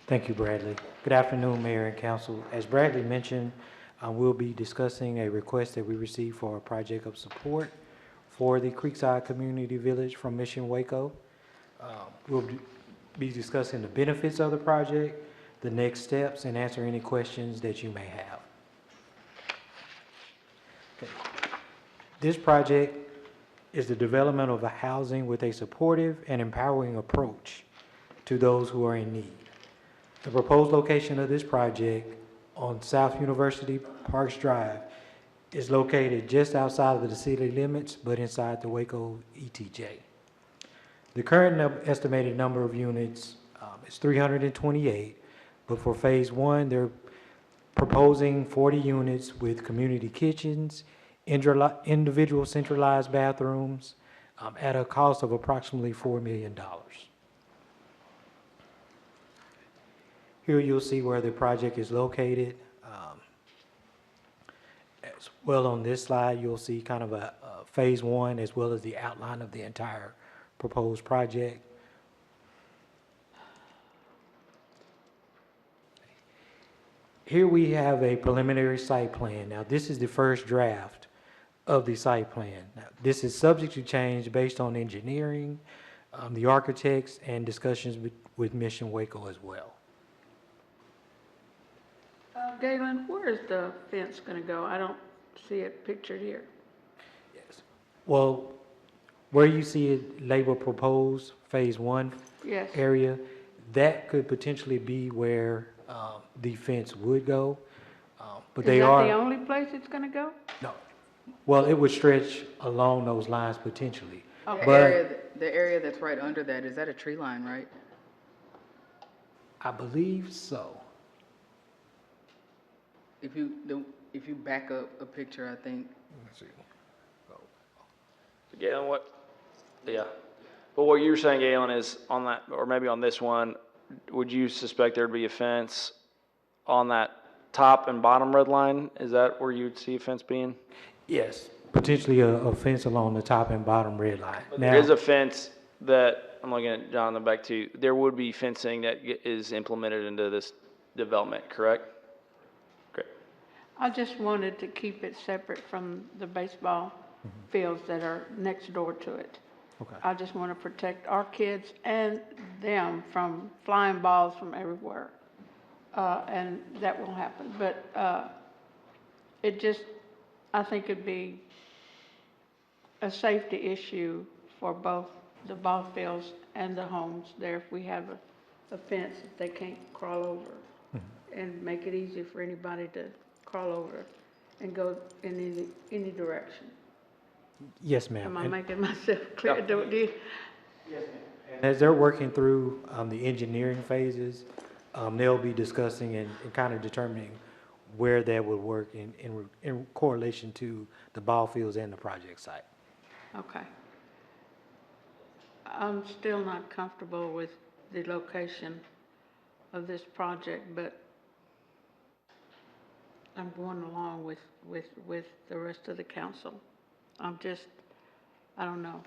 Thank you, Bradley. Good afternoon, Mayor and Council. As Bradley mentioned, we'll be discussing a request that we received for a project of support for the Creekside Community Village from Mission Waco. We'll be discussing the benefits of the project, the next steps, and answer any questions that you may have. Okay. This project is the development of a housing with a supportive and empowering approach to those who are in need. The proposed location of this project on South University Parks Drive is located just outside of the city limits, but inside the Waco ETJ. The current estimated number of units is 328, but for phase one, they're proposing 40 units with community kitchens, individual centralized bathrooms, at a cost of approximately $4 million. Here you'll see where the project is located. As well on this slide, you'll see kind of a phase one as well as the outline of the entire proposed project. Here we have a preliminary site plan. Now this is the first draft of the site plan. Now, this is subject to change based on engineering, the architects, and discussions with Mission Waco as well. Galen, where is the fence going to go? I don't see it pictured here. Yes. Well, where you see it labeled proposed phase one Yes. area, that could potentially be where the fence would go. But they are. Is that the only place it's going to go? No. Well, it would stretch along those lines potentially. Okay. The area that's right under that, is that a tree line, right? I believe so. If you back up a picture, I think. Let's see. Galen, but what you're saying, Galen, is on that, or maybe on this one, would you suspect there'd be a fence on that top and bottom red line? Is that where you'd see a fence being? Yes, potentially a fence along the top and bottom red line. There is a fence that, I'm looking at John in the back too, there would be fencing that is implemented into this development, correct? Great. I just wanted to keep it separate from the baseball fields that are next door to it. Okay. I just want to protect our kids and them from flying balls from everywhere. And that will happen. But I think it'd be a safety issue for both the ball fields and the homes there if we have a fence that they can't crawl over and make it easy for anybody to crawl over and go in any direction. Yes, ma'am. Am I making myself clear? Do you? Yes, ma'am. As they're working through the engineering phases, they'll be discussing and kind of determining where that would work in correlation to the ball fields and the project site. Okay. I'm still not comfortable with the location of this project, but I'm going along with the rest of the council. I don't know.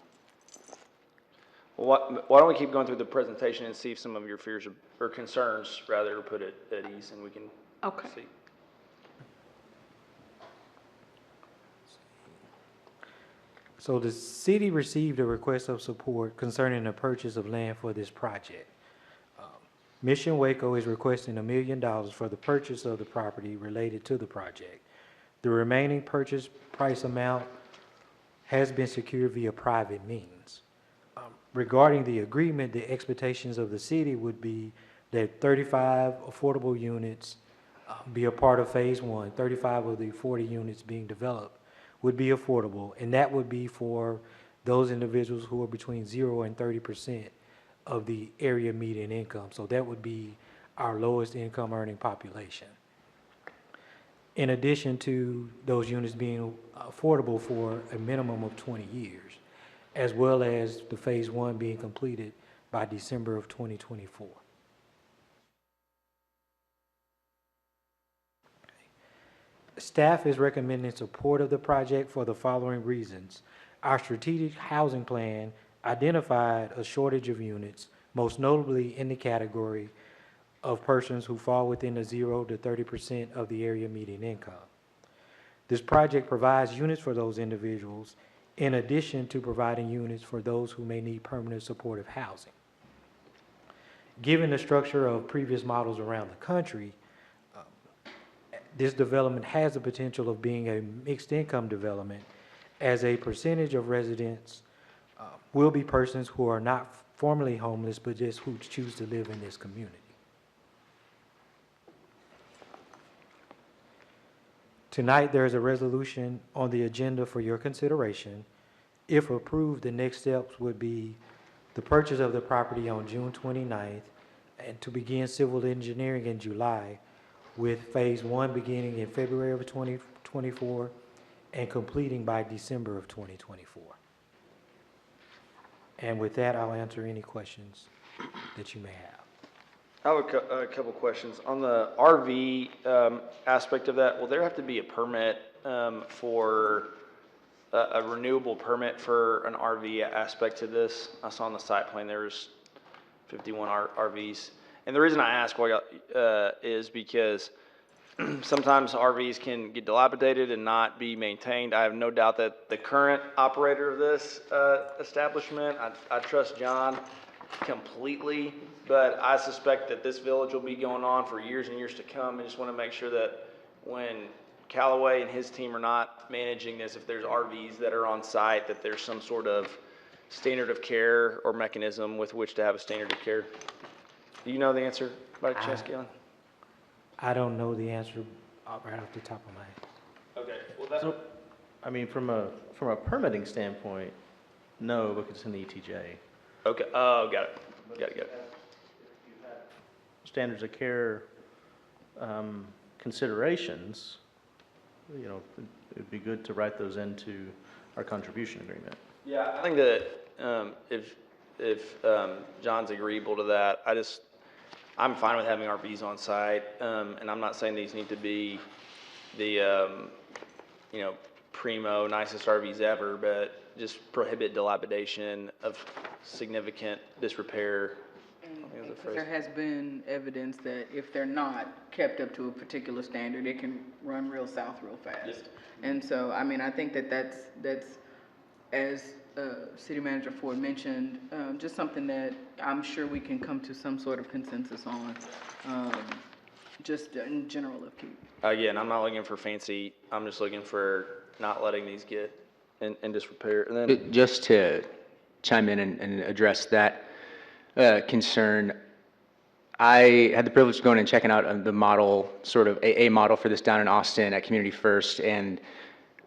Well, why don't we keep going through the presentation and see if some of your fears or concerns, rather, are put at ease, and we can see. So the city received a request of support concerning the purchase of land for this project. Mission Waco is requesting $1 million for the purchase of the property related to the project. The remaining purchase price amount has been secured via private means. Regarding the agreement, the expectations of the city would be that 35 affordable units be a part of phase one. 35 of the 40 units being developed would be affordable, and that would be for those individuals who are between 0 and 30% of the area median income. So that would be our lowest income earning population. In addition to those units being affordable for a minimum of 20 years, as well as the phase one being completed by December of 2024. Staff is recommending support of the project for the following reasons. Our strategic housing plan identified a shortage of units, most notably in the category of persons who fall within the 0 to 30% of the area median income. This project provides units for those individuals in addition to providing units for those who may need permanent supportive housing. Given the structure of previous models around the country, this development has the potential of being a mixed income development, as a percentage of residents will be persons who are not formerly homeless but just who choose to live in this community. Tonight, there is a resolution on the agenda for your consideration. If approved, the next steps would be the purchase of the property on June 29th and to begin civil engineering in July, with phase 1 beginning in February of 2024 and completing by December of 2024. And with that, I'll answer any questions that you may have. I have a couple questions. On the RV aspect of that, will there have to be a permit for a renewable permit for an RV aspect to this? I saw on the site plan there's 51 RVs. And the reason I ask is because sometimes RVs can get dilapidated and not be maintained. I have no doubt that the current operator of this establishment, I trust John completely, but I suspect that this village will be going on for years and years to come. I just want to make sure that when Callaway and his team are not managing this, if there's RVs that are on site, that there's some sort of standard of care or mechanism with which to have a standard of care. Do you know the answer by chance, Galen? I don't know the answer right off the top of my head. Okay. Well, that's... So, I mean, from a permitting standpoint, no, because it's in the ETJ. Okay. Oh, got it. Got it. Standards of care considerations, you know, it'd be good to write those into our contribution agreement. Yeah, I think that if John's agreeable to that, I'm fine with having RVs on site, and I'm not saying these need to be the primo nicest RVs ever, but just prohibit dilapidation of significant disrepair. And there has been evidence that if they're not kept up to a particular standard, it can run real south real fast. Yes. And so, I mean, I think that's as City Manager Ford mentioned, just something that I'm sure we can come to some sort of consensus on, just in general upkeep. Again, I'm not looking for fancy. I'm just looking for not letting these get in disrepair. And then Just to chime in and address that concern, I had the privilege of going and checking out the model, sort of a model for this down in Austin at Community First, and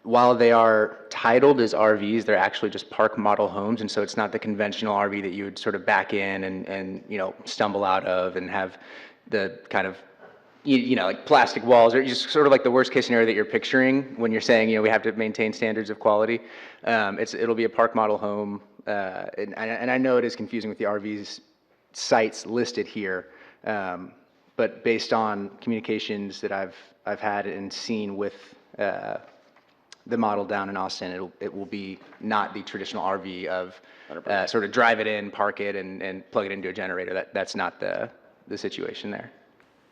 while they are titled as RVs, they're actually just park model homes, and so it's not the conventional RV that you would sort of back in and stumble out of and have the kind of like plastic walls, or just sort of like the worst case scenario that you're picturing when you're saying we have to maintain standards of quality. It'll be a park model home, and I know it is confusing with the RVs sites listed here, but based on communications that I've had and seen with the model down in Austin, it will be not the traditional RV of sort of drive it in, park it, and plug it into a generator. That's not the situation there.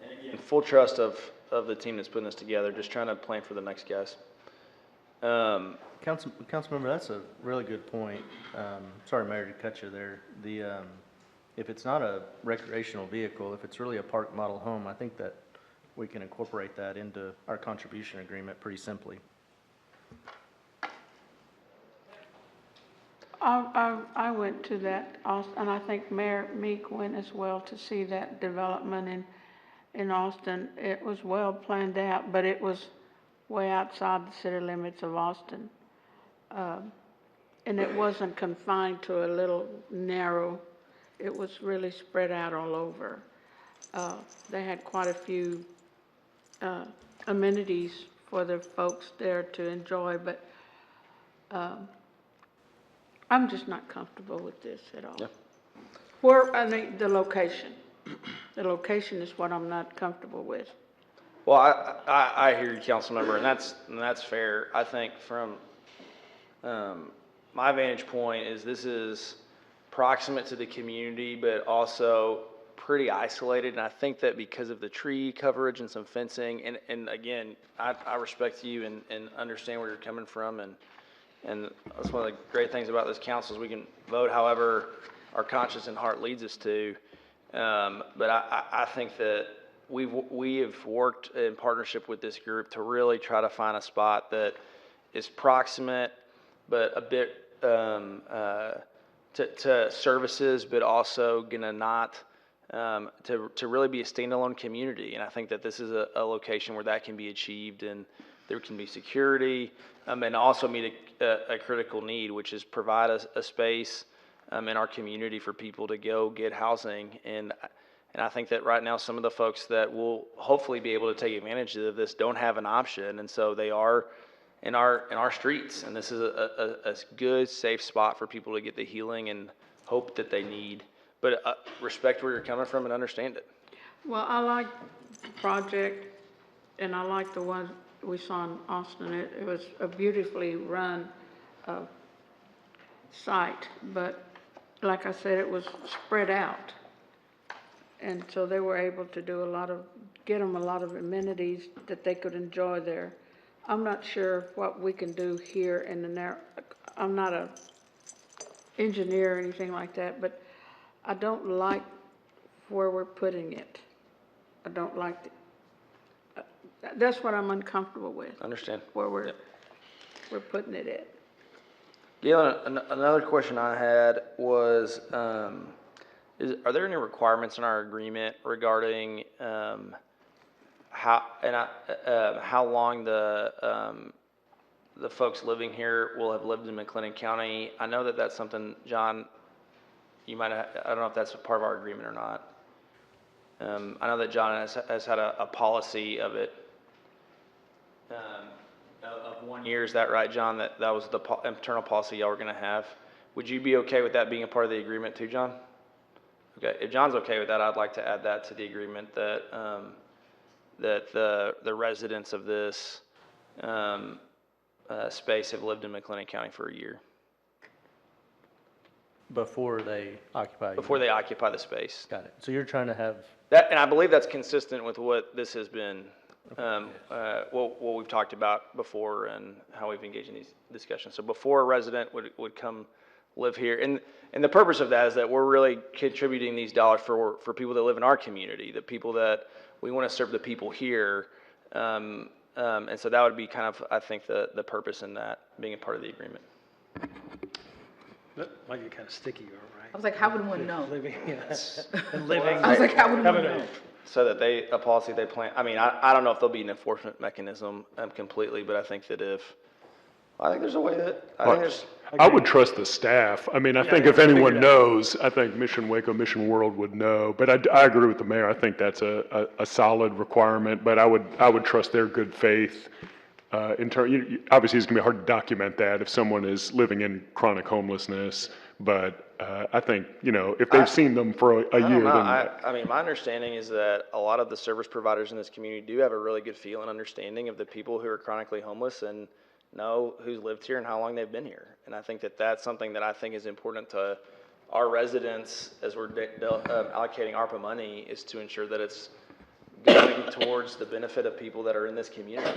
and again, full trust of the team that's putting this together. Just trying to plan for the next guys. Councilmember, that's a really good point. Sorry, Mayor, to cut you there. If it's not a recreational vehicle, if it's really a park model home, I think that we can incorporate that into our contribution agreement pretty simply. I went to that, and I think Mayor Meek went as well to see that development in Austin. It was well planned out, but it was way outside the city limits of Austin. And it wasn't confined to a little narrow, it was really spread out all over. They had quite a few amenities for the folks there to enjoy, but I'm just not comfortable with this at all. Yeah. The location. The location is what I'm not comfortable with. Well, I hear you, Councilmember, and that's fair. I think from my vantage point is this is proximate to the community, but also pretty isolated, and I think that because of the tree coverage and some fencing, and again, I respect you and understand where you're coming from, and that's one of the great things about this council is we can vote however our conscience and heart leads us to. But I think that we have worked in partnership with this group to really try to find a spot that is proximate, but a bit to services, but also gonna not to really be a standalone community. And I think that this is a location where that can be achieved, and there can be security, and also meet a critical need, which is provide a space in our community for people to go get housing. And I think that right now some of the folks that will hopefully be able to take advantage of this don't have an option, and so they are in our streets. And this is a good, safe spot for people to get the healing and hope that they need. But respect where you're coming from and understand it. Well, I like the project, and I like the one we saw in Austin. It was a beautifully run site, but like I said, it was spread out. And so they were able to do get them a lot of amenities that they could enjoy there. I'm not sure what we can do here in the I'm not a engineer or anything like that, but I don't like where we're putting it. I don't like that's what I'm uncomfortable with. Understand. Where we're putting it at. Galen, another question I had was, are there any requirements in our agreement regarding how long the folks living here will have lived in McLennan County? I know that that's something, John, you might have, I don't know if that's a part of our agreement or not. I know that John has had a policy of it, of 1 year. Is that right, John? That was the internal policy y'all were going to have. Would you be okay with that being a part of the agreement too, John? Okay, if John's okay with that, I'd like to add that to the agreement, that that the residents of this space have lived in McLennan County for a year. Before they occupy. Before they occupy the space. Got it. So you're trying to have, That, and I believe that's consistent with what this has been, what we've talked about before and how we've engaged in these discussions. So before a resident would come live here, and the purpose of that is that we're really contributing these dollars for people that live in our community, the people that we want to serve the people here, and so that would be kind of, I think, the purpose in that being a part of the agreement. That might get kind of sticky, all right? I was like, how would one know? Living, living. I was like, how would one know? So that a policy they plan, I mean, I don't know if there'll be an enforcement mechanism completely, but I think that I think there's a way that, I would trust the staff. I mean, I think if anyone knows, I think Mission Waco, Mission World would know. But I agree with the mayor. I think that's a solid requirement, but I would trust their good faith. Obviously, it's gonna be hard to document that if someone is living in chronic homelessness, but I think, if they've seen them for a year, then. I mean, my understanding is that a lot of the service providers in this community do have a really good feel and understanding of the people who are chronically homeless and know who's lived here and how long they've been here. And I think that that's something that I think is important to our residents as we're allocating ARPA money, is to ensure that it's going towards the benefit of people that are in this community.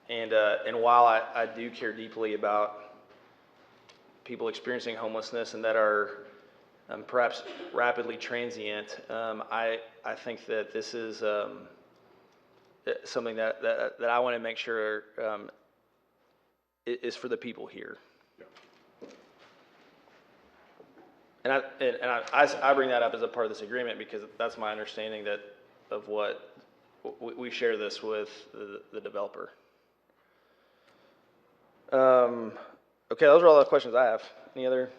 And while I do care deeply about people experiencing homelessness and that are perhaps rapidly transient, I think that this is something that I want to make sure is for the people here. And I bring that up as a part of this agreement because that's my understanding of what we share this with the developer. Okay, those are all the questions I have. Any other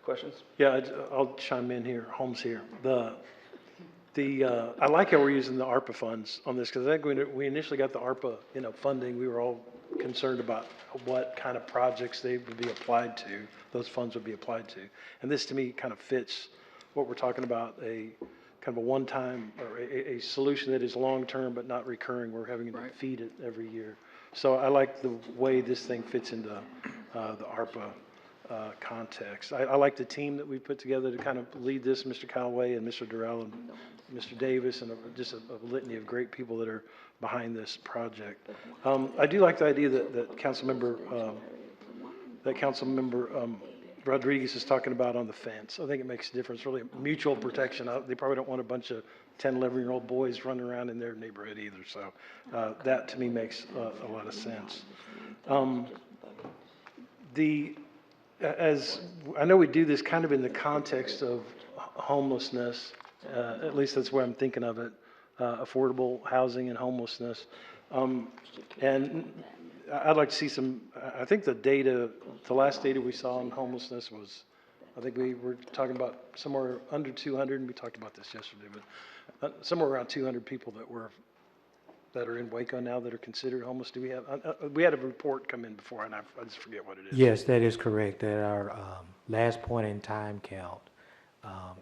questions? Yeah, I'll chime in here, Holmes here. I like how we're using the ARPA funds on this, because I think when we initially got the ARPA, funding, we were all concerned about what kind of projects they would be applied to, those funds would be applied to. And this to me kind of fits what we're talking about, a kind of a one-time or a solution that is long-term but not recurring. We're having to feed it every year. So I like the way this thing fits into the ARPA context. I like the team that we put together to kind of lead this, Mr. Callaway and Mr. Durrell and Mr. Davis, and just a litany of great people that are behind this project. I do like the idea that Councilmember Rodriguez is talking about on the fence. I think it makes a difference, really mutual protection. They probably don't want a bunch of 10, 11-year-old boys running around in their neighborhood either, so that to me makes a lot of sense. As I know we do this kind of in the context of homelessness, at least that's where I'm thinking of it, affordable housing and homelessness. And I'd like to see some, I think the last data we saw on homelessness was, I think we were talking about somewhere under 200, and we talked about this yesterday, but somewhere around 200 people that are in Waco now that are considered homeless. Do we have, we had a report come in before, and I just forget what it is. Yes, that is correct. At our last point in time count,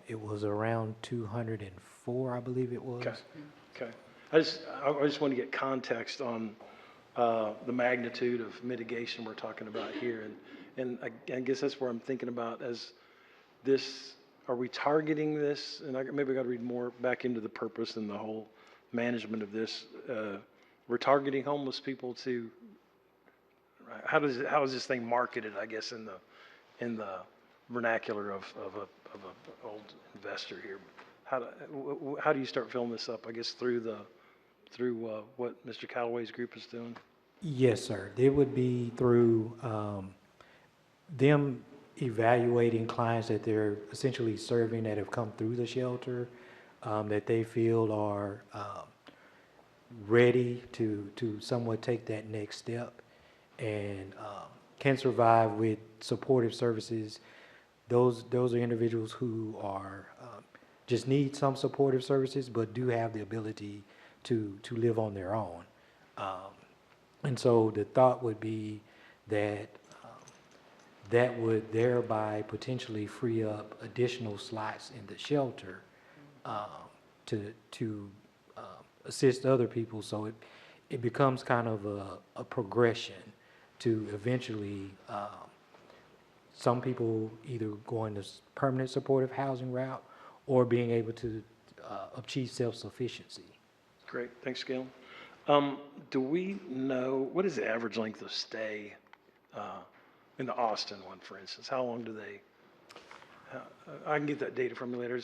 it was around 204, I believe it was. Okay. I just want to get context on the magnitude of mitigation we're talking about here. And I guess that's where I'm thinking about as this, are we targeting this? And maybe I got to read more back into the purpose and the whole management of this. We're targeting homeless people to, how is this thing marketed, I guess, in the vernacular of an old investor here? How do you start filling this up? I guess through what Mr. Callaway's group is doing? Yes, sir. It would be through them evaluating clients that they're essentially serving that have come through the shelter, that they feel are ready to somewhat take that next step and can survive with supportive services. Those are individuals who are just need some supportive services, but do have the ability to live on their own. And so the thought would be that that would thereby potentially free up additional slots in the shelter to assist other people. So it becomes kind of a progression to eventually some people either going the permanent supportive housing route or being able to achieve self-sufficiency. Great, thanks, Galen. Do we know, what is the average length of stay in the Austin one, for instance? How long do they, I can get that data from you later.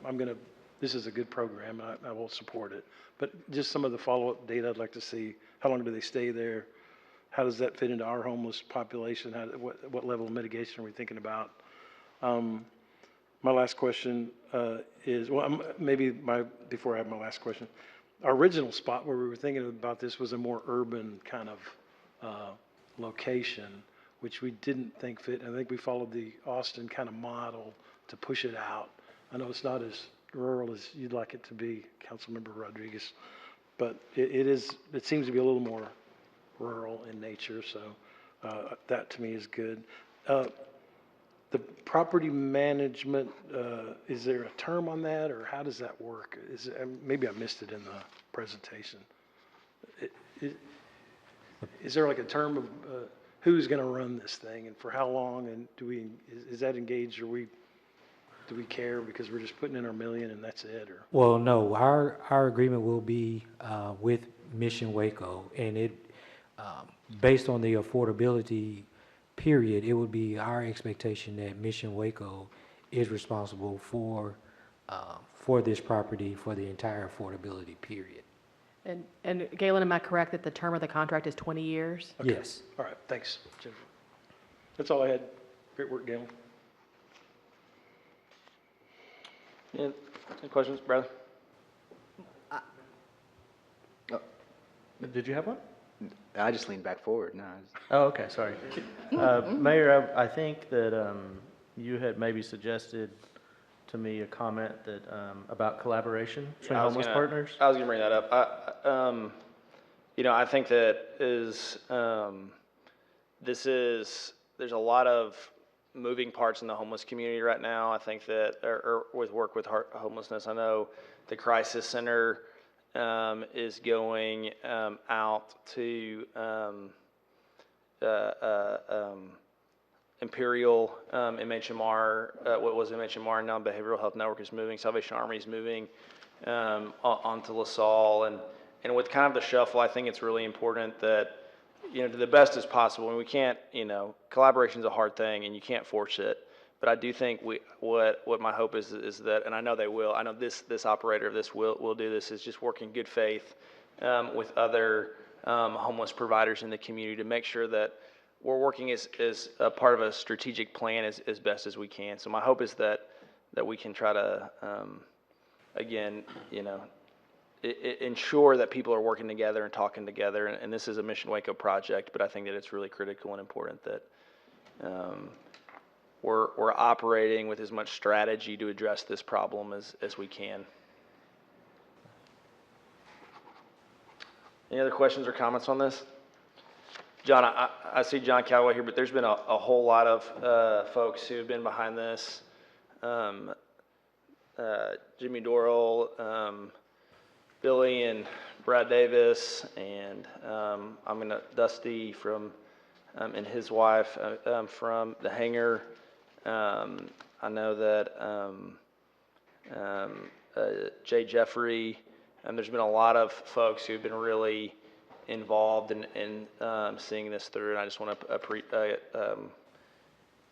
I'm going to, this is a good program, and I will support it. But just some of the follow-up data I'd like to see. How long do they stay there? How does that fit into our homeless population? What level of mitigation are we thinking about? My last question is, well, before I have my last question, our original spot where we were thinking about this was a more urban kind of location, which we didn't think fit. I think we followed the Austin kind of model to push it out. I know it's not as rural as you'd like it to be, Councilmember Rodriguez, but it seems to be a little more rural in nature, so that to me is good. The property management, is there a term on that, or how does that work? Maybe I missed it in the presentation. Is there like a term of who's going to run this thing and for how long, and is that engaged, or do we care because we're just putting in our million and that's it? Or Well, no, our agreement will be with Mission Waco, and it based on the affordability period, it would be our expectation that Mission Waco is responsible for this property for the entire affordability period. And Galen, am I correct that the term of the contract is 20 years? Okay. Yes. All right, thanks, Jennifer. That's all I had. Great work, Galen. Yeah, any questions, Bradley? Did you have one? I just leaned back forward. No, Oh, okay, sorry. Mayor, I think that you had maybe suggested to me a comment that about collaboration between homeless partners. I was gonna bring that up. I think that there's a lot of moving parts in the homeless community right now. I think that, or with work with homelessness, I know the crisis center is going out to Imperial, MHMR, what was MHMR, now Behavioral Health Network is moving, Salvation Army is moving onto LaSalle, and with kind of the shuffle, I think it's really important that, to the best as possible, and we can't, collaboration is a hard thing, and you can't force it, but I do think what my hope is that, and I know they will, I know this operator of this will do this, is just work in good faith with other homeless providers in the community to make sure that we're working as a part of a strategic plan as best as we can. So my hope is that we can try to, again, ensure that people are working together and talking together. And this is a Mission Waco project, but I think that it's really critical and important that we're operating with as much strategy to address this problem as we can. Any other questions or comments on this? John, I see John Calloway here, but there's been a whole lot of folks who have been behind this. Jimmy Dorrell, Billy and Brad Davis, and Dusty from and his wife from the hangar. I know that Jay Jeffrey, and there's been a lot of folks who've been really involved in seeing this through, and I just want to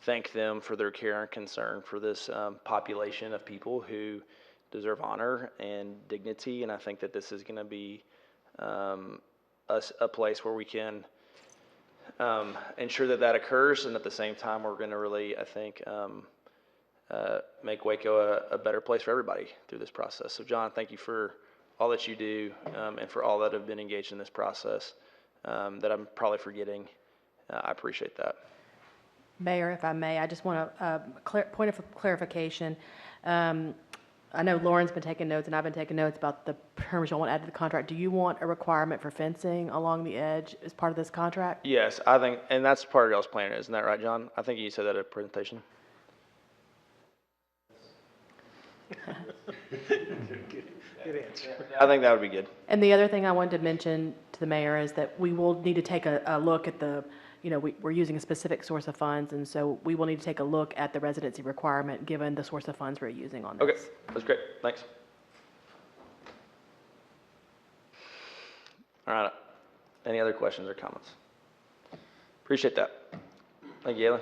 thank them for their care and concern for this population of people who deserve honor and dignity, and I think that this is going to be a place where we can ensure that occurs, and at the same time we're going to really, I think, make Waco a better place for everybody through this process. So John, thank you for all that you do, and for all that have been engaged in this process that I'm probably forgetting. I appreciate that. Mayor, if I may, I just want a point of clarification. I know Lauren's been taking notes and I've been taking notes about the terms you want added to the contract. Do you want a requirement for fencing along the edge as part of this contract? Yes, I think, and that's part of y'all's plan, isn't that right, John? I think you said that at a presentation. Good answer. I think that would be good. And the other thing I wanted to mention to the mayor is that we will need to take a look at we're using a specific source of funds, and so we will need to take a look at the residency requirement given the source of funds we're using on this. Okay, that's great. Thanks. All right. Any other questions or comments? Appreciate that. Thank you, Galen.